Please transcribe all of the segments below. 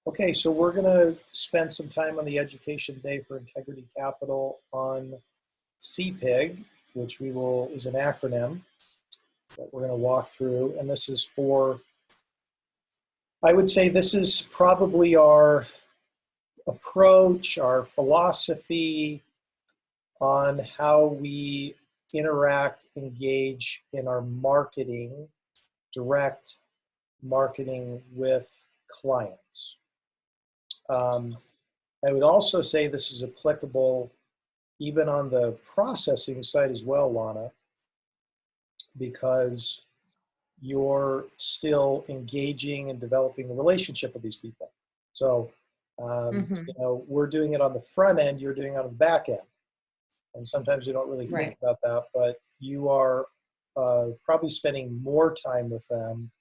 Okay, so we're going to spend some time on the Education Day for Integrity Capital on CPIG, which is an acronym that we're going to walk through. And this is I would say this is probably our approach, our philosophy on how we interact, engage in our marketing, direct marketing with clients. I would also say this is applicable even on the processing side as well, Lana, because you're still engaging and developing a relationship with these people. So, we're doing it on the front end, you're doing it on the back end. And sometimes you don't really think about that, but you are probably spending more time with them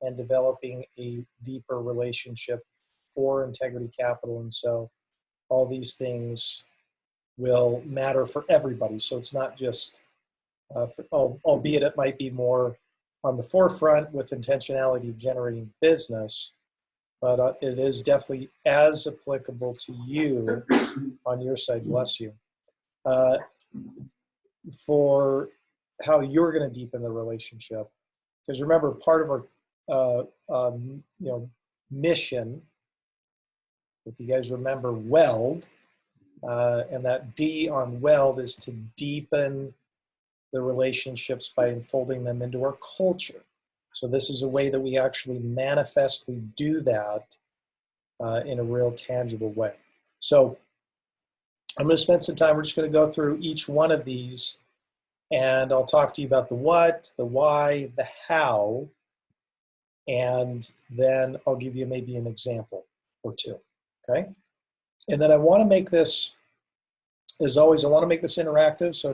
and developing a deeper relationship for Integrity Capital. And so all these things will matter for everybody. So it's not just, albeit it might be more on the forefront with intentionality of generating business, but it is definitely as applicable to you on your side, bless you, for how you're going to deepen the relationship. Because remember, part of our mission, if you guys remember, WELD, and that D on WELD is to deepen the relationships by unfolding them into our culture. So this is a way that we actually manifestly do that in a real tangible way. So I'm going to spend some time, we're just going to go through each one of these, and I'll talk to you about the what, the why, the how, and then I'll give you maybe an example or two, okay? And then I want to make this, as always, I want to make this interactive, so I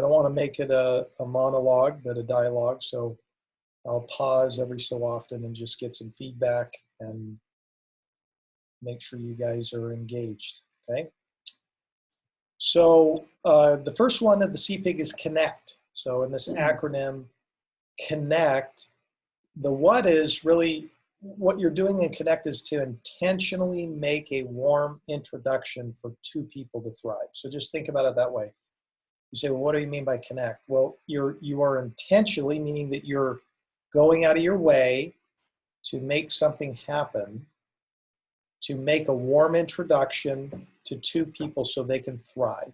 don't want to make it a monologue, but a dialogue. So I'll pause every so often and just get some feedback and make sure you guys are engaged, okay? So the first one of the CPIG is connect. So in this acronym, connect, the what is really, what you're doing in connect is to intentionally make a warm introduction for two people to thrive. So just think about it that way. You say, well, what do you mean by connect? Well, you are intentionally, meaning that you're going out of your way to make something happen, to make a warm introduction to two people so they can thrive.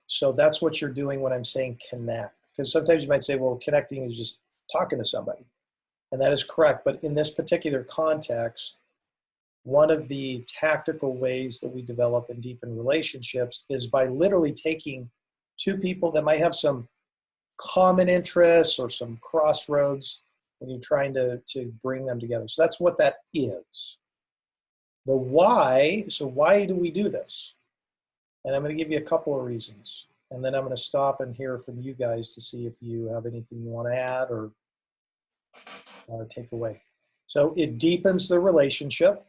So that's what you're doing when I'm saying connect. Because sometimes you might say, well, connecting is just talking to somebody. And that is correct. But in this particular context, one of the tactical ways that we develop and deepen relationships is by literally taking two people that might have some common interests or some crossroads, and you're trying to bring them together. So that's what that is. The why, so why do we do this? And I'm going to give you a couple of reasons. And then I'm going to stop and hear from you guys to see if you have anything you want to add or take away. So it deepens the relationship.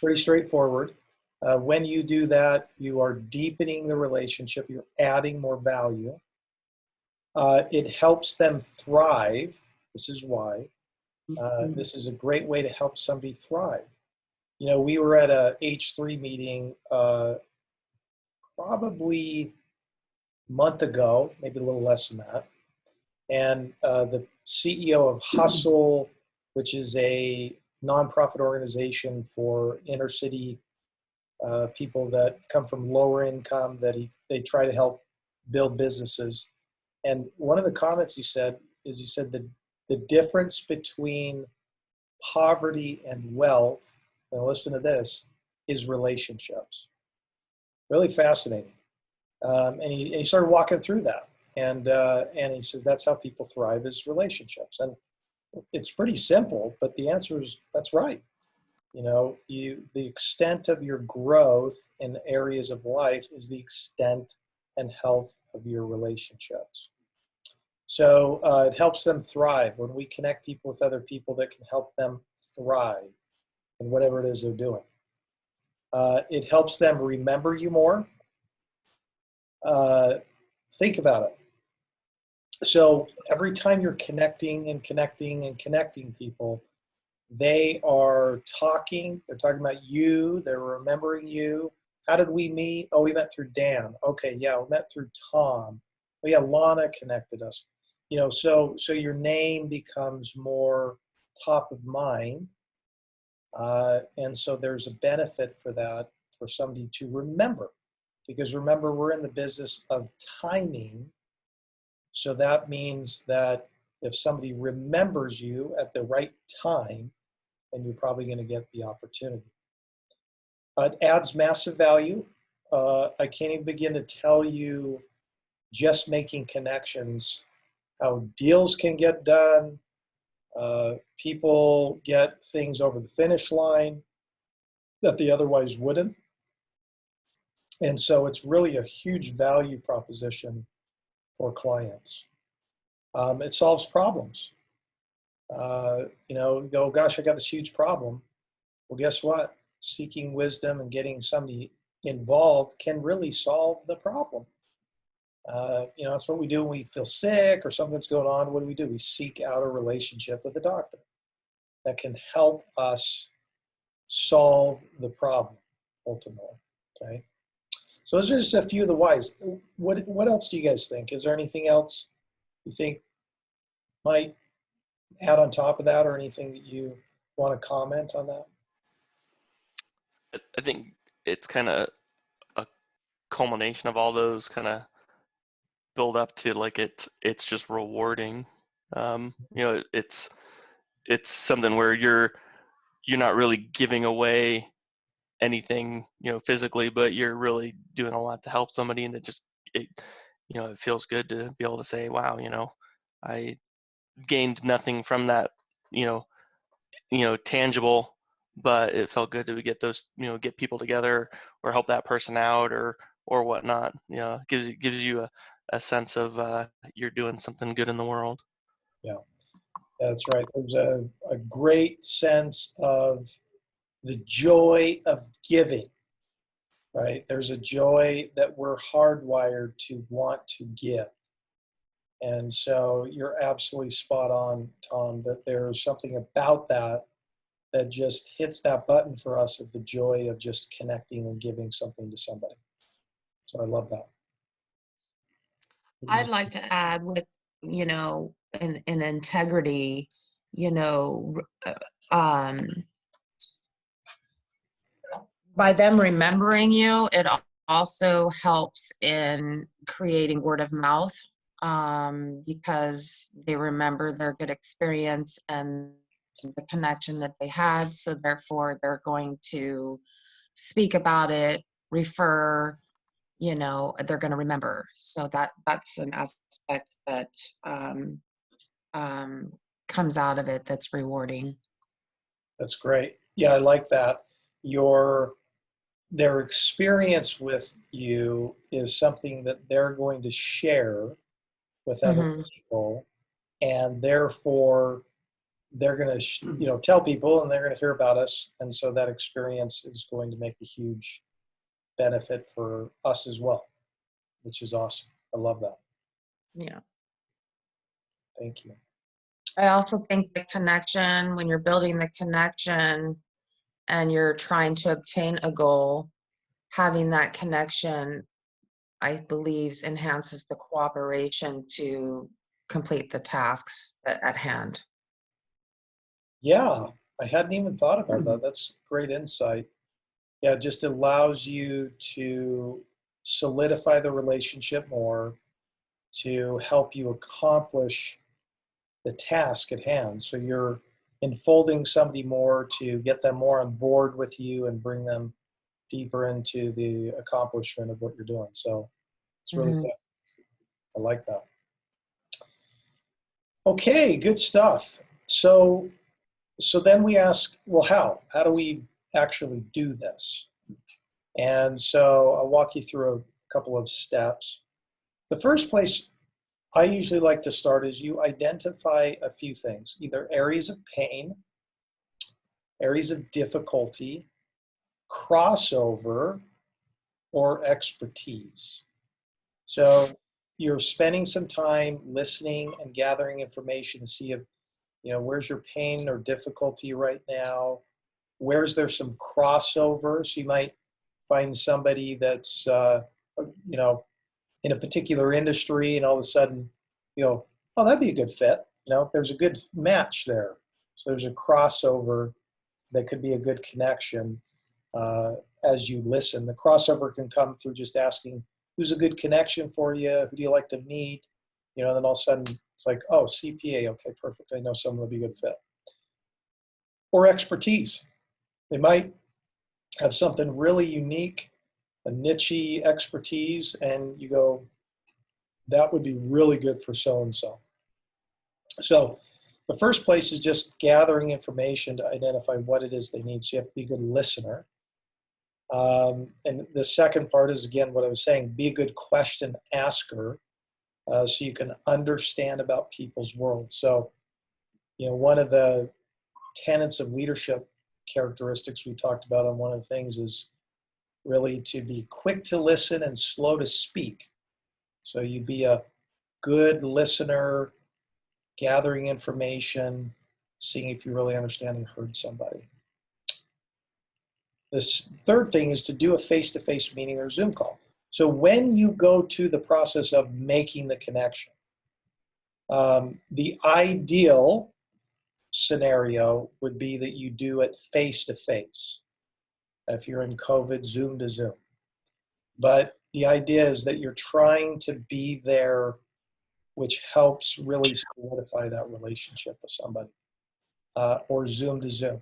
Pretty straightforward. When you do that, you are deepening the relationship. You're adding more value. It helps them thrive. This is why. This is a great way to help somebody thrive. You know, we were at a H3 meeting probably a month ago, maybe a little less than that. And the CEO of Hustle, which is a nonprofit organization for inner city people that come from lower income, that they try to help build businesses. And one of the comments he said that the difference between poverty and wealth, and listen to this, is relationships. Really fascinating. And he started walking through that. And he says that's how people thrive, is relationships. And it's pretty simple, but the answer is that's right. You know, the extent of your growth in areas of life is the extent and health of your relationships. So it helps them thrive when we connect people with other people that can help them thrive in whatever it is they're doing. It helps them remember you more. Think about it. So every time you're connecting and connecting and connecting people, They are talking. They're talking about you. They're remembering you. How did we meet? Oh, we met through Dan. Okay, yeah, we met through Tom. Oh, yeah, Lana connected us. So your name becomes more top of mind, and so there's a benefit for that for somebody to remember, because remember, we're in the business of timing. So that means that if somebody remembers you at the right time, then you're probably going to get the opportunity. It adds massive value. I can't even begin to tell you, just making connections, how deals can get done. People get things over the finish line that they otherwise wouldn't. And so it's really a huge value proposition for clients. It solves problems. You go, gosh, I got this huge problem. Well, guess what? Seeking wisdom and getting somebody involved can really solve the problem. That's what we do when we feel sick or something's going on. What do? We seek out a relationship with a doctor that can help us solve the problem ultimately. Okay. So those are just a few of the whys. What else do you guys think? Is there anything else you think might add on top of that, or anything that you want to comment on that? I think it's kind of a culmination of all those kind of build up to, like, it's just rewarding. It's something where you're not really giving away anything, physically, but you're really doing a lot to help somebody, and it feels good to be able to say, wow, I gained nothing from that, tangible, but it felt good to get those, get people together or help that person out or whatnot. It gives you a sense of you're doing something good in the world. Yeah, that's right. There's a great sense of the joy of giving, right? There's a joy that we're hardwired to want to give. And so you're absolutely spot on, Tom, that there's something about that that just hits that button for us of the joy of just connecting and giving something to somebody. So I love that. I'd like to add with, in integrity, you know, um, by them remembering you, it also helps in creating word of mouth, because they remember their good experience and the connection that they had. So therefore, they're going to speak about it, refer, they're going to remember. So that's an aspect that comes out of it that's rewarding. That's great. Yeah, I like that. Their experience with you is something that they're going to share with other people, and therefore they're going to tell people, and they're going to hear about us, and so that experience is going to make a huge benefit for us as well, which is awesome. I love that. Yeah. Thank you. I also think the connection, when you're building the connection and you're trying to obtain a goal, having that connection, I believe, enhances the cooperation to complete the tasks at hand. Yeah, I hadn't even thought about that. That's great insight. Yeah, it just allows you to solidify the relationship more, to help you accomplish the task at hand. So you're enfolding somebody more to get them more on board with you and bring them deeper into the accomplishment of what you're doing. So it's really good. I like that. Okay, good stuff. So then we ask, well, how? How do we actually do this? And so I'll walk you through a couple of steps. The first place I usually like to start is you identify a few things, either areas of pain, areas of difficulty, crossover, or expertise. So you're spending some time listening and gathering information to see if Where's your pain or difficulty right now? Where's there some crossover? So you might find somebody that's, in a particular industry, and all of a sudden, oh, that'd be a good fit. There's a good match there. So there's a crossover that could be a good connection as you listen. The crossover can come through just asking, who's a good connection for you? Who do you like to meet? Then all of a sudden it's like, oh, CPA, okay, perfect. I know someone would be a good fit. Or expertise. They might have something really unique, a niche expertise, and you go, that would be really good for so-and-so. So the first place is just gathering information to identify what it is they need. So you have to be a good listener. And the second part is, again, what I was saying, be a good question asker so you can understand about people's world. So, one of the tenets of leadership characteristics we talked about on one of the things is really to be quick to listen and slow to speak. So you be a good listener, gathering information, seeing if you really understand and heard somebody. This third thing is to do a face-to-face meeting or Zoom call. So when you go to the process of making the connection, the ideal scenario would be that you do it face-to-face. If you're in COVID, Zoom to Zoom. But the idea is that you're trying to be there, which helps really solidify that relationship with somebody, or Zoom to Zoom.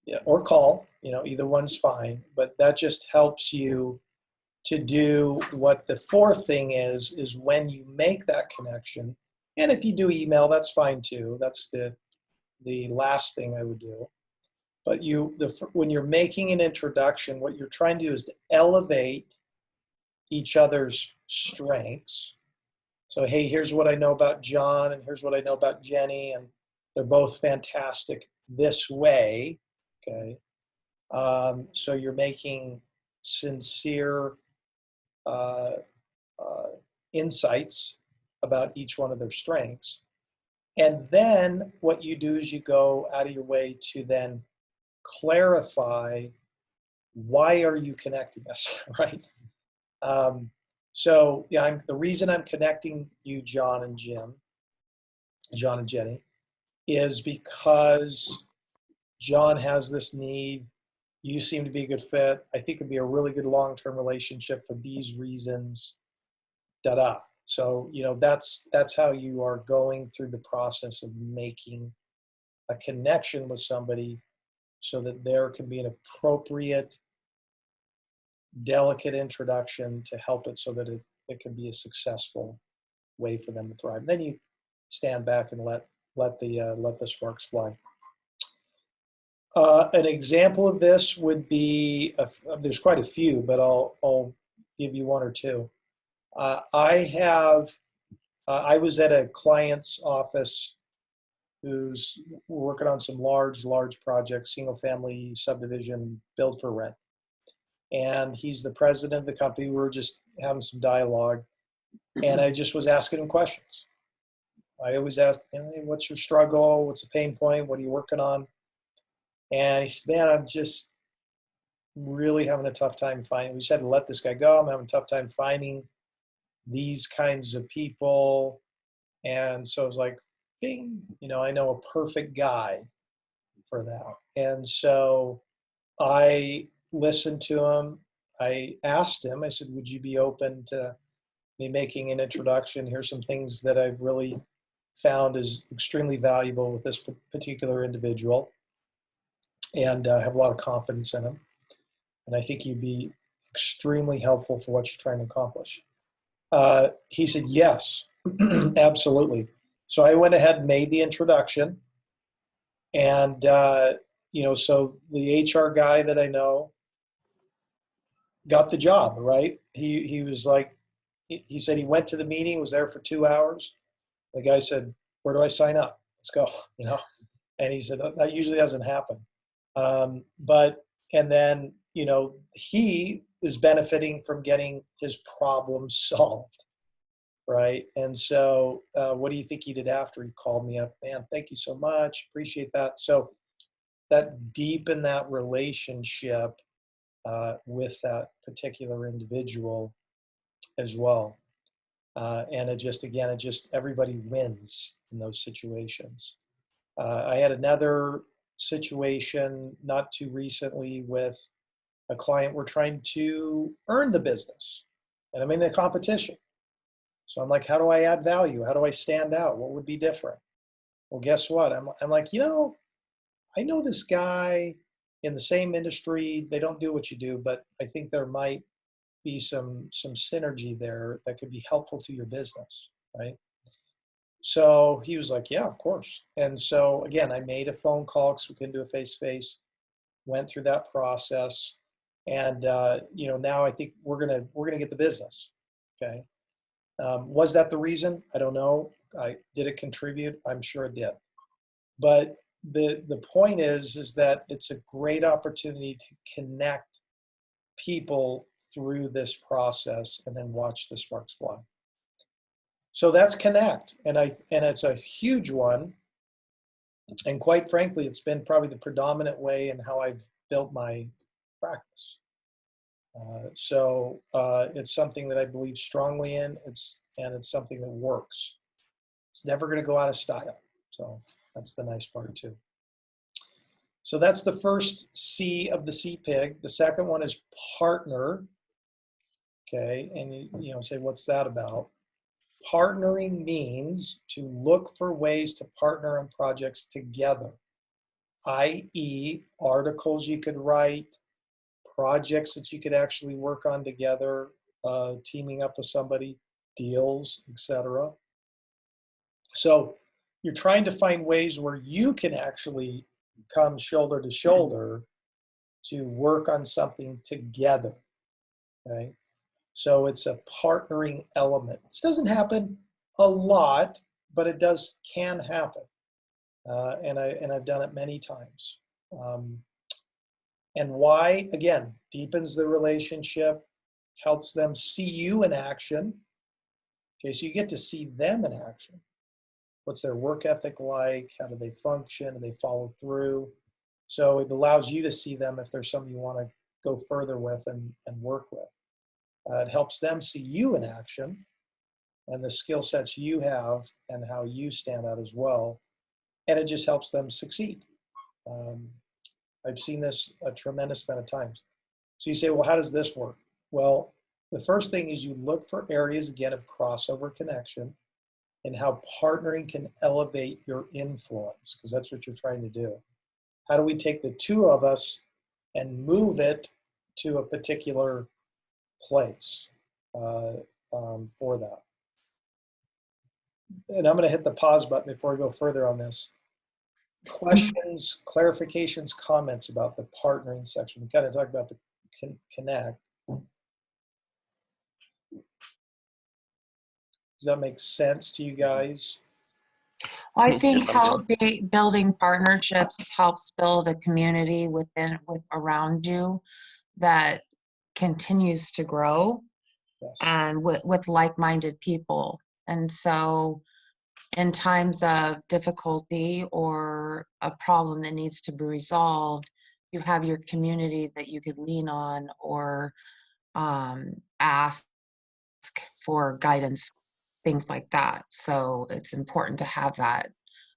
Yeah, or call, either one's fine, but that just helps you to do what the fourth thing is when you make that connection. And if you do email, that's fine too. That's the last thing I would do. But when you're making an introduction, what you're trying to do is to elevate each other's strengths. So, hey, here's what I know about John, and here's what I know about Jenny, and they're both fantastic this way. Okay, so you're making sincere insights about each one of their strengths. And then what you do is you go out of your way to then clarify, why are you connecting us, right? So yeah, the reason I'm connecting you, John and Jenny, is because John has this need. You seem to be a good fit. I think it'd be a really good long-term relationship for these reasons. Da-da. So, that's how you are going through the process of making a connection with somebody so that there can be an appropriate, delicate introduction to help it so that it can be a successful way for them to thrive. And then you stand back and let the sparks fly. An example of this would be, there's quite a few, but I'll give you one or two. I was at a client's office who's working on some large projects, single family subdivision, build for rent. And he's the president of the company. We were just having some dialogue, and I just was asking him questions. I always ask, hey, what's your struggle? What's the pain point? What are you working on? And he said, man, I'm just really having a tough time finding, we just had to let this guy go. I'm having a tough time finding these kinds of people. And so I was like, bing, I know a perfect guy for that. And so I listened to him. I asked him, I said, would you be open to me making an introduction? Here's some things that I've really found is extremely valuable with this particular individual. And I have a lot of confidence in him. And I think you'd be extremely helpful for what you're trying to accomplish. He said, yes, absolutely. So I went ahead and made the introduction. And, so the HR guy that I know got the job, right? He was like, he said he went to the meeting, was there for 2 hours. The guy said, where do I sign up? Let's go, And he said, that usually doesn't happen. And then, he is benefiting from getting his problem solved. right? And so what do you think he did after? He called me up, man, thank you so much, appreciate that. So that deepened that relationship with that particular individual as well. And it just, again, everybody wins in those situations. I had another situation not too recently with a client. We're trying to earn the business, and I'm in a competition. So I'm like, how do I add value? How do I stand out? What would be different? Well, guess what? I'm like, I know this guy in the same industry. They don't do what you do, but I think there might be some synergy there that could be helpful to your business, right? So he was like, yeah, of course. And so again, I made a phone call because we couldn't do a face-to-face, went through that process. And now I think we're gonna get the business. Okay. Was that the reason? I don't know. Did it contribute? I'm sure it did. But the point is that it's a great opportunity to connect people through this process and then watch the sparks fly. So that's connect, and it's a huge one. And quite frankly, it's been probably the predominant way in how I've built my practice. It's something that I believe strongly in. It's something that works. It's never going to go out of style. So that's the nice part too. So that's the first C of the CPIG. The second one is partner. Okay, and you say, what's that about? Partnering means to look for ways to partner on projects together, i.e., articles you could write, projects that you could actually work on together, teaming up with somebody, deals, etc. So you're trying to find ways where you can actually come shoulder to shoulder to work on something together. Okay? So it's a partnering element. This doesn't happen a lot, but it can happen. And I've done it many times. And why? Again, deepens the relationship, helps them see you in action. Okay, so you get to see them in action. What's their work ethic like? How do they function? Do they follow through? So it allows you to see them if there's something you want to go further with and work with. It helps them see you in action and the skill sets you have and how you stand out as well. And it just helps them succeed. I've seen this a tremendous amount of times. So you say, well, how does this work? Well, the first thing is you look for areas, again, of crossover connection and how partnering can elevate your influence, because that's what you're trying to do. How do we take the two of us and move it to a particular place for that? And I'm going to hit the pause button before I go further on this. Questions, clarifications, comments about the partnering section. We kind of talked about the connect. Does that make sense to you guys? I think building partnerships helps build a community around you that continues to grow. Yes. And with like-minded people. And so in times of difficulty or a problem that needs to be resolved, you have your community that you could lean on or ask for guidance, things like that. So it's important to have that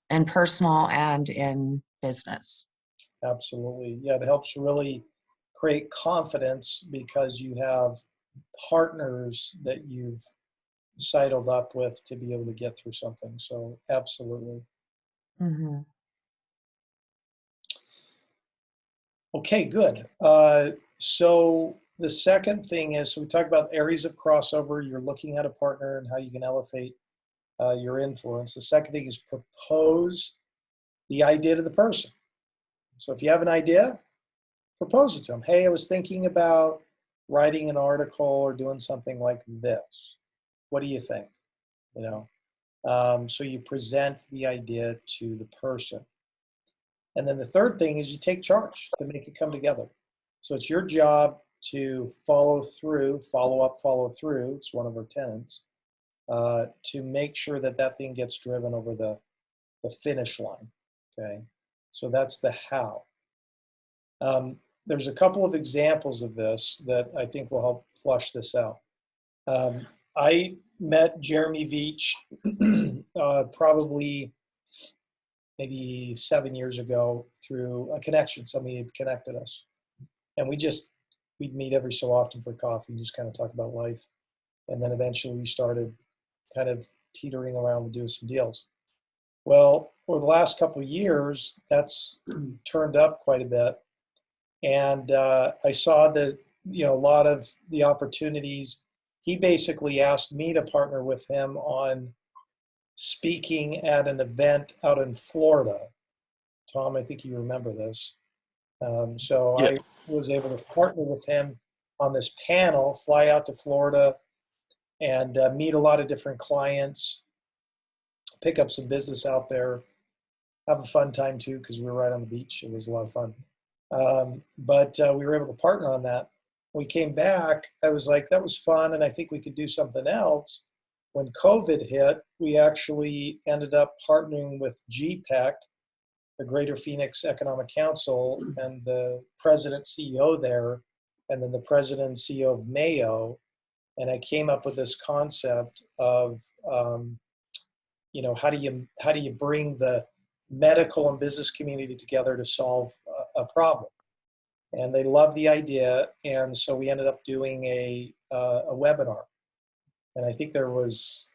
in personal and in business. Absolutely. Yeah, it helps really create confidence because you have partners that you've sidled up with to be able to get through something. So absolutely. Mm-hmm. Okay, good. So the second thing is, so we talked about areas of crossover. You're looking at a partner and how you can elevate your influence. The second thing is propose the idea to the person. So if you have an idea, propose it to them. Hey, I was thinking about writing an article or doing something like this. What do you think? So you present the idea to the person. And then the third thing is you take charge to make it come together. So it's your job to follow through, follow up, follow through. It's one of our tenets. to make sure that that thing gets driven over the finish line. Okay, so that's the how. There's a couple of examples of this that I think will help flush this out. I met Jeremy Veach probably maybe 7 years ago through a connection. Somebody had connected us. And we'd meet every so often for coffee and just kind of talk about life. And then eventually we started kind of teetering around to do some deals. Well, over the last couple of years, that's turned up quite a bit. And I saw that, a lot of the opportunities. He basically asked me to partner with him on speaking at an event out in Florida. Tom, I think you remember this. So Yeah. I was able to partner with him on this panel, fly out to Florida and meet a lot of different clients, pick up some business out there, have a fun time too, because we were right on the beach. It was a lot of fun. But we were able to partner on that. When we came back, I was like, that was fun, and I think we could do something else. When COVID hit, we actually ended up partnering with GPEC, the Greater Phoenix Economic Council, and the president CEO there, and then the president and CEO of Mayo. And I came up with this concept of, how do you bring the medical and business community together to solve a problem? And they loved the idea, and so we ended up doing a webinar. And I think there was,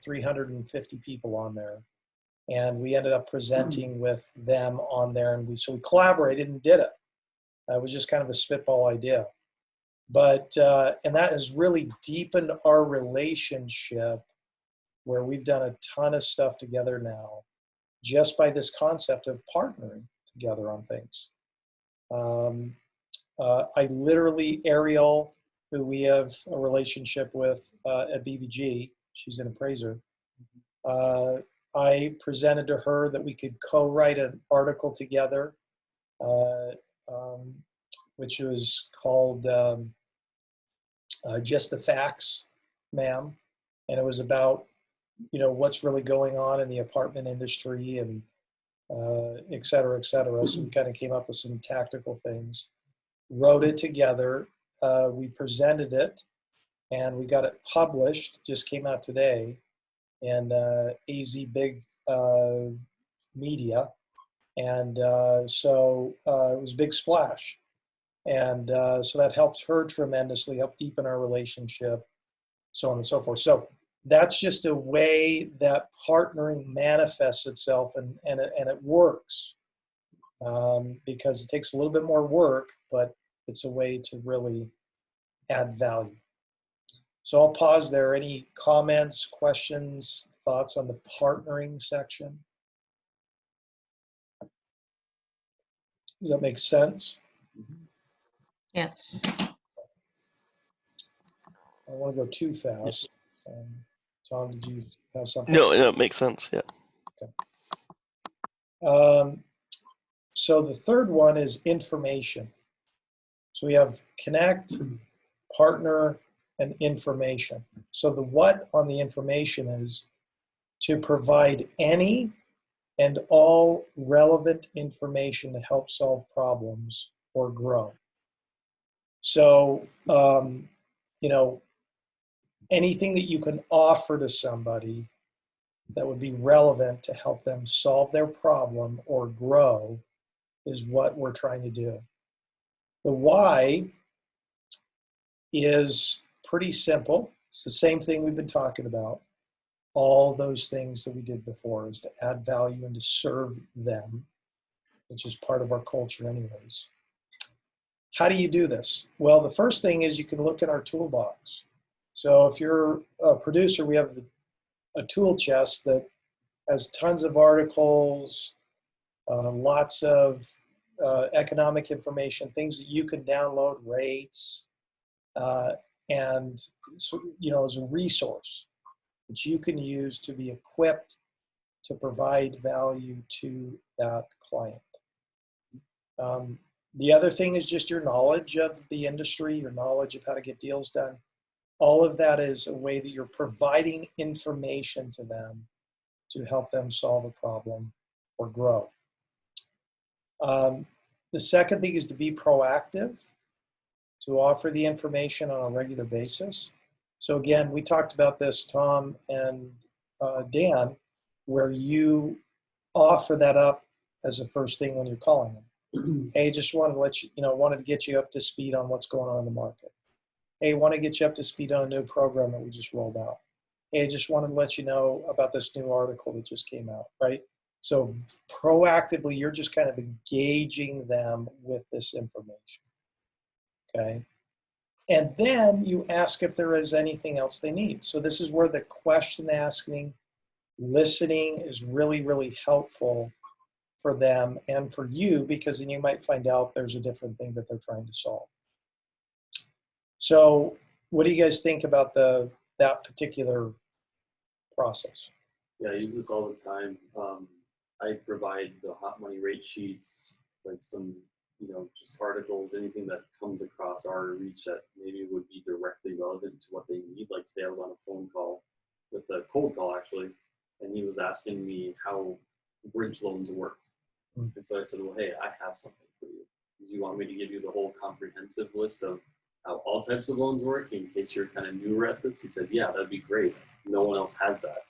350 people on there. And we ended up presenting with them on there, and we collaborated and did it. It was just kind of a spitball idea. But, and that has really deepened our relationship, where we've done a ton of stuff together now, just by this concept of partnering together on things. I literally, Ariel, who we have a relationship with at BBG, she's an appraiser, I presented to her that we could co-write an article together, which was called Just the Facts, Ma'am. And it was about, what's really going on in the apartment industry and et cetera, et cetera. So we kind of came up with some tactical things, wrote it together. We presented it, and we got it published, just came out today, and AZ Big Media. And so it was a big splash. And so that helped her tremendously, helped deepen our relationship, so on and so forth. So that's just a way that partnering manifests itself, and it works, because it takes a little bit more work, but it's a way to really add value. So I'll pause there. Any comments, questions, thoughts on the partnering section? Does that make sense? Yes. I don't want to go too fast. Tom, did you have something? No, it makes sense. Yeah. Okay. So the third one is information. So we have connect, partner, and information. So the what on the information is to provide any and all relevant information to help solve problems or grow. So, anything that you can offer to somebody that would be relevant to help them solve their problem or grow is what we're trying to do. The why is pretty simple. It's the same thing we've been talking about. All those things that we did before is to add value and to serve them, which is part of our culture anyways. How do you do this? Well, the first thing is you can look in our toolbox. So if you're a producer, we have a tool chest that has tons of articles, lots of economic information, things that you can download, rates, and as a resource that you can use to be equipped to provide value to that client. The other thing is just your knowledge of the industry, your knowledge of how to get deals done. all of that is a way that you're providing information to them to help them solve a problem or grow. The second thing is to be proactive, to offer the information on a regular basis. So again, we talked about this, Tom and Dan, where you offer that up as the first thing when you're calling them. Hey, just wanted to let you, wanted to get you up to speed on what's going on in the market. Hey, want to get you up to speed on a new program that we just rolled out. Hey, just wanted to let you know about this new article that just came out, right? So proactively, you're just kind of engaging them with this information, okay? And then you ask if there is anything else they need. So this is where the question asking, listening is really, really helpful for them and for you, because then you might find out there's a different thing that they're trying to solve. So what do you guys think about that particular process? Yeah, I use this all the time. I provide the hot money rate sheets, like some, just articles, anything that comes across our reach that maybe would be directly relevant to what they need. Like today I was on a phone call with a cold call actually, and he was asking me how bridge loans work. And so I said, well, hey, I have something for you. Do you want me to give you the whole comprehensive list of how all types of loans work in case you're kind of newer at this? He said, yeah, that'd be great. No one else has that.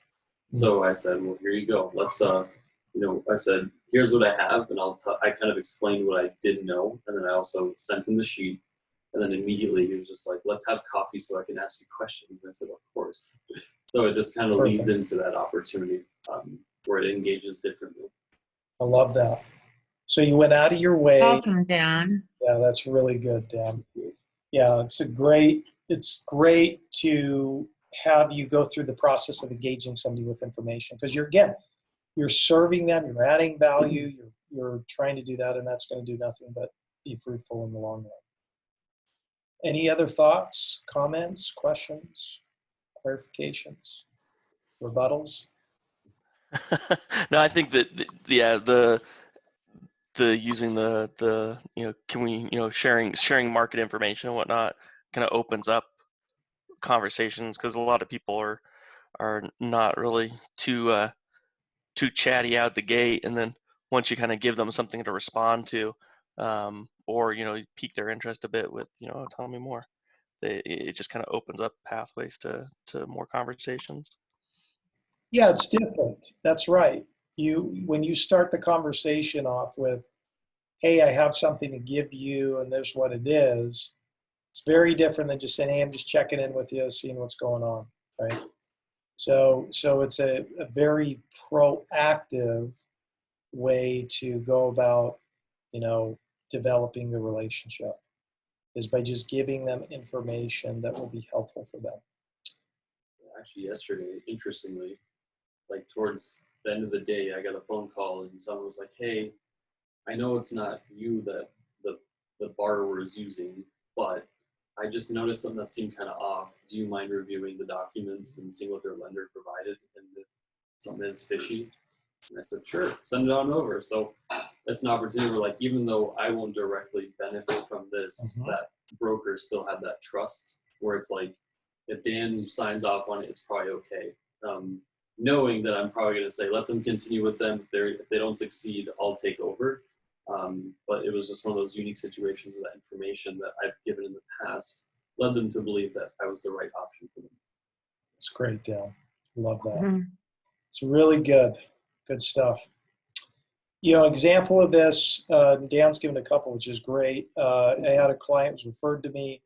So I said, well, here you go. Let's, I said, here's what I have. And I kind of explained what I didn't know. And then I also sent him the sheet. And then immediately he was just like, let's have coffee so I can ask you questions. And I said, of course. So it just kind of leads into that opportunity where it engages differently. I love that. So you went out of your way. Awesome, Dan. Yeah, that's really good, Dan. Yeah, it's great to have you go through the process of engaging somebody with information, because you're serving them, you're adding value, you're trying to do that, and that's going to do nothing but be fruitful in the long run. Any other thoughts, comments, questions, clarifications, rebuttals? No, I think that the using the can we sharing market information and whatnot kind of opens up conversations, because a lot of people are not really too chatty out the gate, and then once you kind of give them something to respond to, or pique their interest a bit with tell me more, it just kind of opens up pathways to more conversations. Yeah, it's different. That's right. When you start the conversation off with, hey, I have something to give you and there's what it is, it's very different than just saying, hey, I'm just checking in with you, seeing what's going on, right? So it's a very proactive way to go about, developing the relationship, is by just giving them information that will be helpful for them. Actually, yesterday, interestingly, like towards the end of the day, I got a phone call and someone was like, hey, I know it's not you that the borrower is using, but I just noticed something that seemed kind of off. Do you mind reviewing the documents and seeing what their lender provided and if something is fishy? And I said, sure, send it on over. So it's an opportunity where, like, even though I won't directly benefit from this, that brokers still have that trust where it's like, if Dan signs off on it, it's probably okay. Knowing that I'm probably going to say, let them continue with them. If they don't succeed, I'll take over. But it was just one of those unique situations where that information that I've given in the past led them to believe that I was the right option for them. It's great, Dan. Love that. It's really good. Good stuff. Example of this, Dan's given a couple, which is great. I had a client who was referred to me,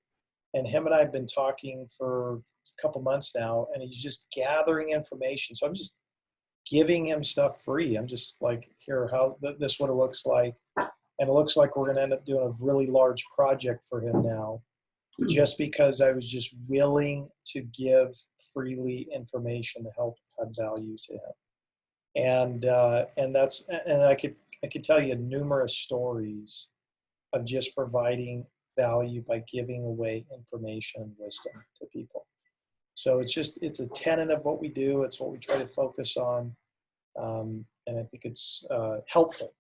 and him and I have been talking for a couple months now, and he's just gathering information. So I'm just giving him stuff free. I'm just like, here, this is what it looks like. And it looks like we're going to end up doing a really large project for him now, just because I was just willing to give freely information to help add value to him. And I could tell you numerous stories of just providing value by giving away information and wisdom to people. So it's a tenet of what we do. It's what we try to focus on. And I think it's helpful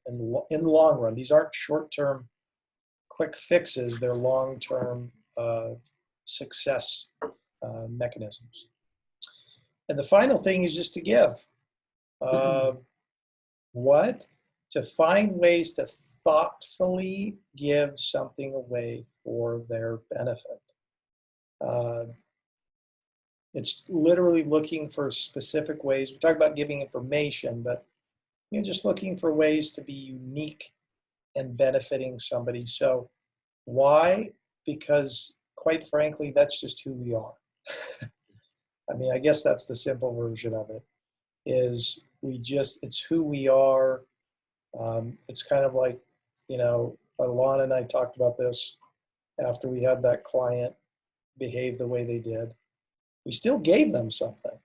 in the long run. These aren't short-term quick fixes. They're long-term success mechanisms. And the final thing is just to give. What? To find ways to thoughtfully give something away for their benefit. It's literally looking for specific ways. We talk about giving information, but just looking for ways to be unique and benefiting somebody. So why? Because quite frankly, that's just who we are. I mean, I guess that's the simple version of it, is it's who we are. It's kind of like, Alana and I talked about this after we had that client behave the way they did. We still gave them something,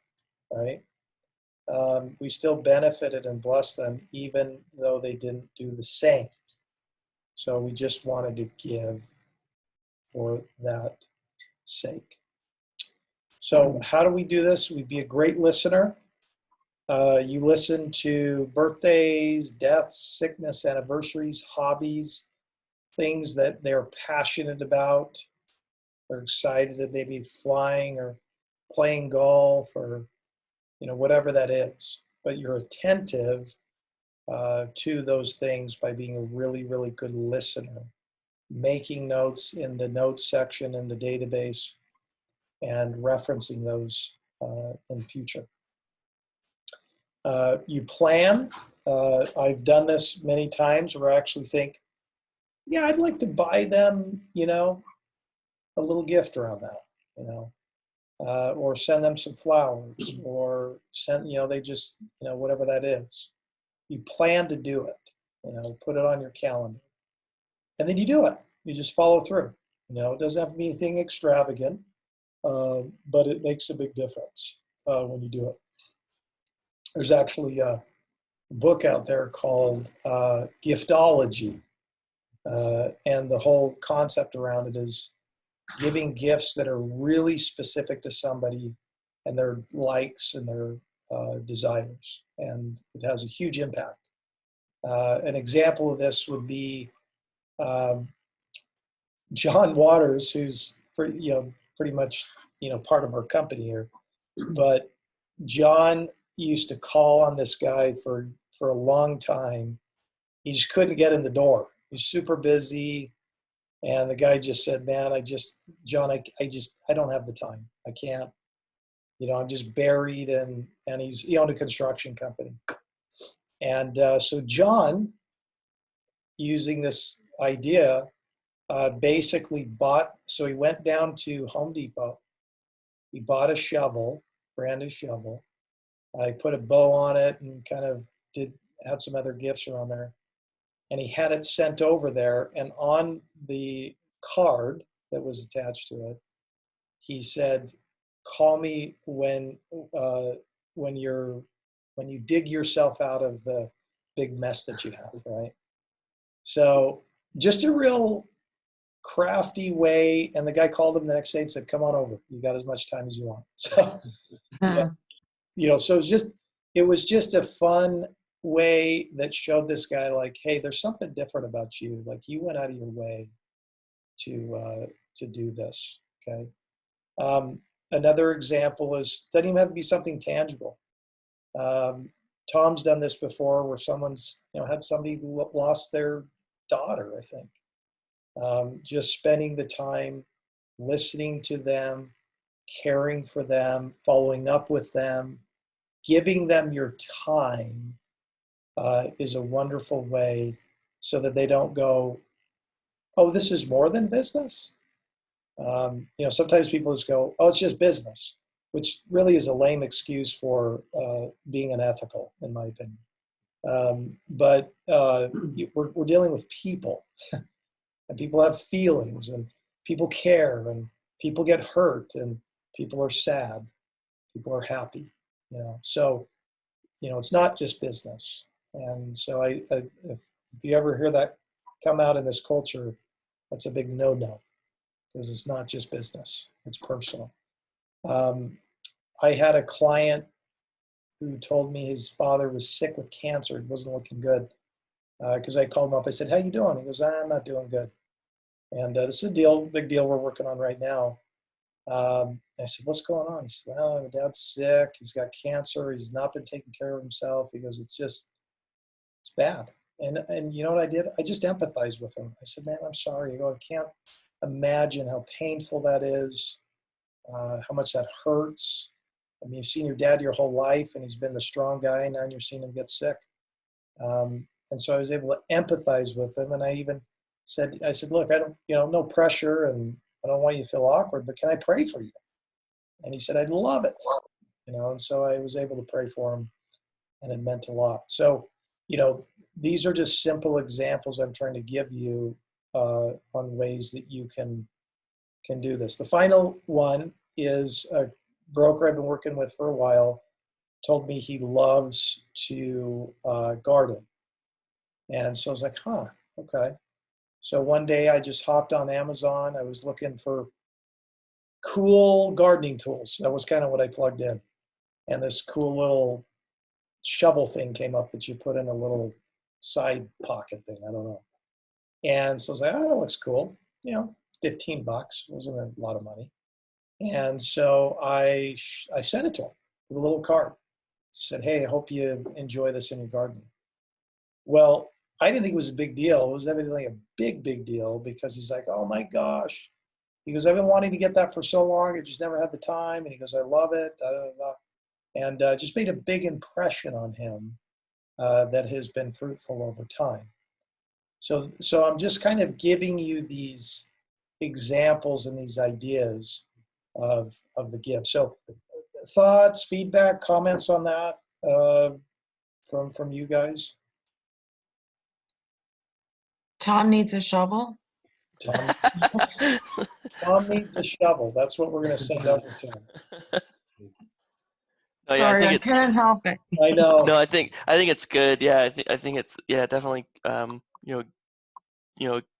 right? We still benefited and blessed them, even though they didn't do the same. So we just wanted to give for that sake. So how do we do this? We'd be a great listener. You listen to birthdays, deaths, sickness, anniversaries, hobbies, things that they're passionate about. They're excited that they be flying or playing golf or whatever that is. But you're attentive to those things by being a really, really good listener, making notes in the notes section in the database and referencing those in the future. You plan. I've done this many times where I actually think, yeah, I'd like to buy them, a little gift around that, or send them some flowers, or send, they just, whatever that is. You plan to do it, put it on your calendar. And then you do it. You just follow through. It doesn't have to be anything extravagant, but it makes a big difference when you do it. There's actually a book out there called Giftology. And the whole concept around it is giving gifts that are really specific to somebody and their likes and their desires. And it has a huge impact. An example of this would be John Waters, who's pretty much part of our company here. But John used to call on this guy for a long time. He just couldn't get in the door. He's super busy. And the guy just said, man, John, I don't have the time. I can't, I'm just buried. And he owned a construction company. And so John, using this idea, basically so he went down to Home Depot. He bought a shovel, brand new shovel. I put a bow on it and kind of had some other gifts around there. And he had it sent over there. And on the card that was attached to it, he said, call me when you dig yourself out of the big mess that you have, right? So just a real crafty way. And the guy called him the next day and said, come on over. You got as much time as you want. So, so it was just a fun way that showed this guy like, hey, there's something different about you. Like you went out of your way to do this. Okay. Another example is, doesn't even have to be something tangible. Tom's done this before where someone's, had somebody lost their daughter, I think. Just spending the time listening to them, caring for them, following up with them, giving them your time is a wonderful way so that they don't go, oh, this is more than business. Sometimes people just go, oh, it's just business, which really is a lame excuse for being unethical, in my opinion. But we're dealing with people, and people have feelings, and people care, and people get hurt, and people are sad, people are happy. So it's not just business. And so if you ever hear that come out in this culture, that's a big no-no, because it's not just business, it's personal. I had a client who told me his father was sick with cancer. It wasn't looking good. Because I called him up. I said, how you doing? He goes, I'm not doing good. And this is a big deal we're working on right now. I said, what's going on? He said, well, my dad's sick. He's got cancer. He's not been taking care of himself. He goes, it's bad. And you know what I did? I just empathized with him. I said, man, I'm sorry. You know, I can't imagine how painful that is, how much that hurts. I mean, you've seen your dad your whole life, and he's been the strong guy, and now you're seeing him get sick. And so I was able to empathize with him, and I said, look, I don't, no pressure, and I don't want you to feel awkward, but can I pray for you? And he said, I'd love it, and so I was able to pray for him, and it meant a lot. So, these are just simple examples I'm trying to give you on ways that you can do this. The final one is a broker I've been working with for a while, told me he loves to garden. And so I was like, okay. So one day I just hopped on Amazon. I was looking for cool gardening tools. That was kind of what I plugged in. And this cool little shovel thing came up that you put in a little side pocket thing. I don't know. And so I was like, that looks cool. $15 wasn't a lot of money. And so I sent it to him with a little card. Said, hey, I hope you enjoy this in your gardening. Well, I didn't think it was a big deal. It was evidently a big deal, because he's like, oh my gosh. He goes, I've been wanting to get that for so long. I just never had the time. And he goes, I love it. And just made a big impression on him that has been fruitful over time. So I'm just kind of giving you these examples and these ideas of the gift. So thoughts, feedback, comments on that from you guys? Tom needs a shovel. Tom needs a shovel. That's what we're going to send over to him. Oh, yeah, Sorry, I couldn't help it. I know. No, I think it's good. Yeah, I think it's definitely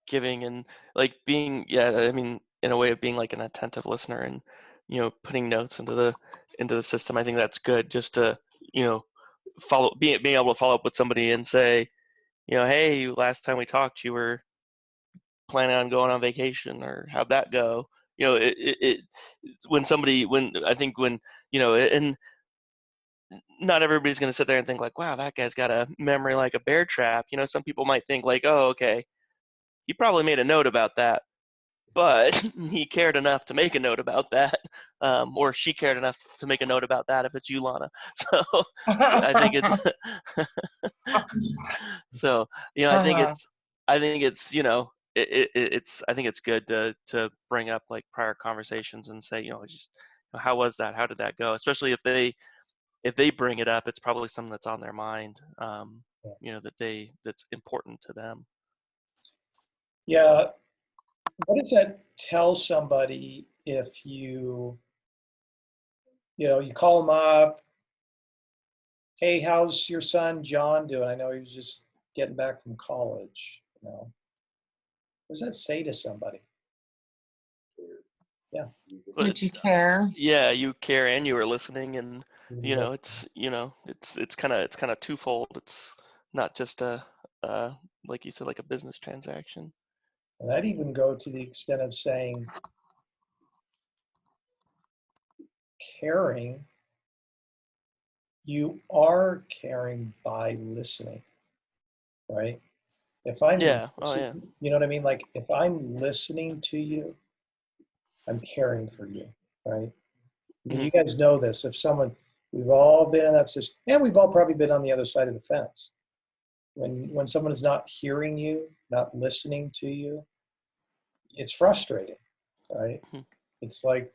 giving and like being I mean, in a way of being like an attentive listener and putting notes into the system. I think that's good, just to being able to follow up with somebody and say, hey, last time we talked you were planning on going on vacation, or how'd that go? When I think when and not everybody's going to sit there and think like, wow, that guy's got a memory like a bear trap. Some people might think like, oh, okay, he probably made a note about that, but he cared enough to make a note about that, or she cared enough to make a note about that if it's you, Lana. So I think it's so I think it's I think it's good to bring up like prior conversations and say, just how was that? How did that go? Especially if they bring it up, it's probably something that's on their mind, that's important to them. Yeah. What does that tell somebody if you call them up? Hey, how's your son John doing? I know he was just getting back from college. What does that say to somebody? Yeah. Did you care? Yeah, you care and you were listening, and it's kind of twofold. It's not just a like you said, like a business transaction. And I'd even go to the extent of saying caring. You are caring by listening, right? If I'm, you know what I mean? Like if I'm listening to you, I'm caring for you, right? I mean, you guys know this. If we've all been in that situation, and we've all probably been on the other side of the fence. When someone is not hearing you, not listening to you, it's frustrating, right? It's like,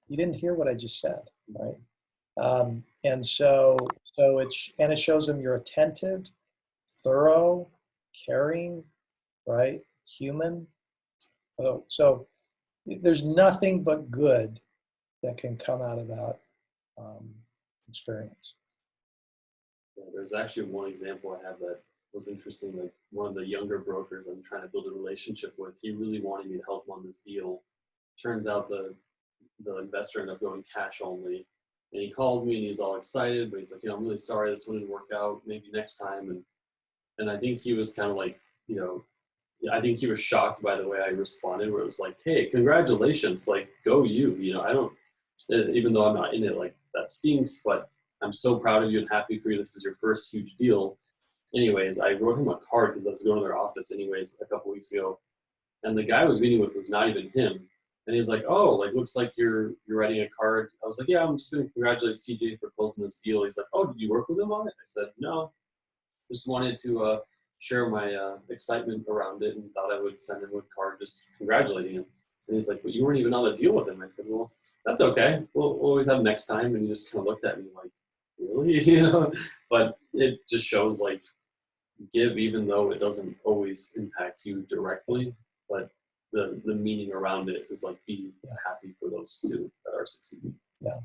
you didn't hear what I just said, right? And so it shows them you're attentive, thorough, caring, right? Human. So there's nothing but good that can come out of that experience. Yeah, there's actually one example I have that was interesting. Like one of the younger brokers I'm trying to build a relationship with, he really wanted me to help him on this deal. Turns out the investor ended up going cash only. And he called me and he's all excited, but he's like, I'm really sorry this one didn't work out. Maybe next time. And I think he was kind of like, I think he was shocked by the way I responded, where it was like, "Hey, congratulations! Like, go you! You know, I don't, even though I'm not in it, like that stinks, but I'm so proud of you and happy for you. This is your first huge deal." Anyways, I wrote him a card because I was going to their office anyways a couple weeks ago, and the guy I was meeting with was not even him. And he's like, "Oh, like looks like you're writing a card." I was like, "Yeah, I'm just going to congratulate CJ for closing this deal." He's like, "Oh, did you work with him on it?" I said, "No, just wanted to share my excitement around it and thought I would send him a card just congratulating him." And he's like, "But you weren't even on the deal with him." I said, "Well, that's okay. We'll always have next time." And he just kind of looked at me like, "Really?" You know. But it just shows like give even though it doesn't always impact you directly, but the meaning around it is like be happy for those two that are succeeding. Yeah,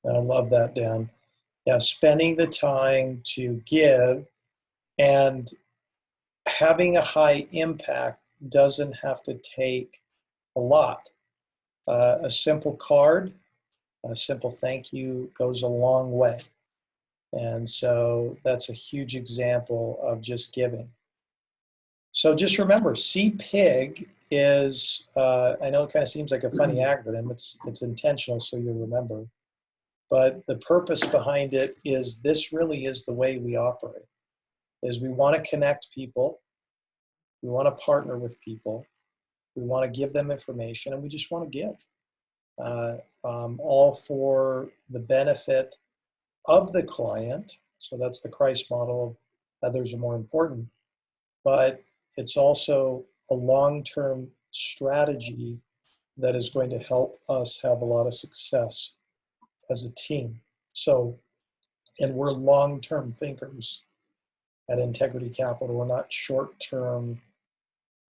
I love that, Dan. Yeah, spending the time to give and having a high impact doesn't have to take a lot. A simple card, a simple thank you goes a long way. And so that's a huge example of just giving. So just remember, CPIG is, I know it kind of seems like a funny acronym, it's intentional so you'll remember. But the purpose behind it is this really is the way we operate, is we want to connect people, we want to partner with people, we want to give them information, and we just want to give. All for the benefit of the client. So that's the Christ model of others are more important. But it's also a long-term strategy that is going to help us have a lot of success as a team. So, and we're long-term thinkers at Integrity Capital. We're not short-term,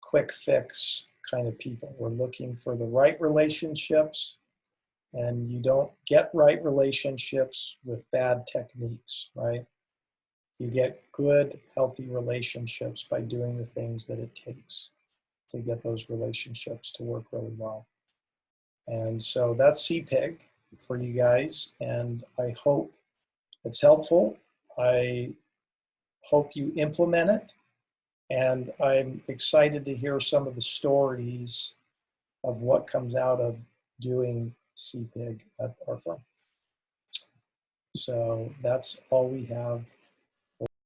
quick fix kind of people. We're looking for the right relationships, and you don't get right relationships with bad techniques, right? You get good, healthy relationships by doing the things that it takes to get those relationships to work really well. And so that's CPIG for you guys, and I hope it's helpful. I hope you implement it, and I'm excited to hear some of the stories of what comes out of doing CPIG at our firm. So that's all we have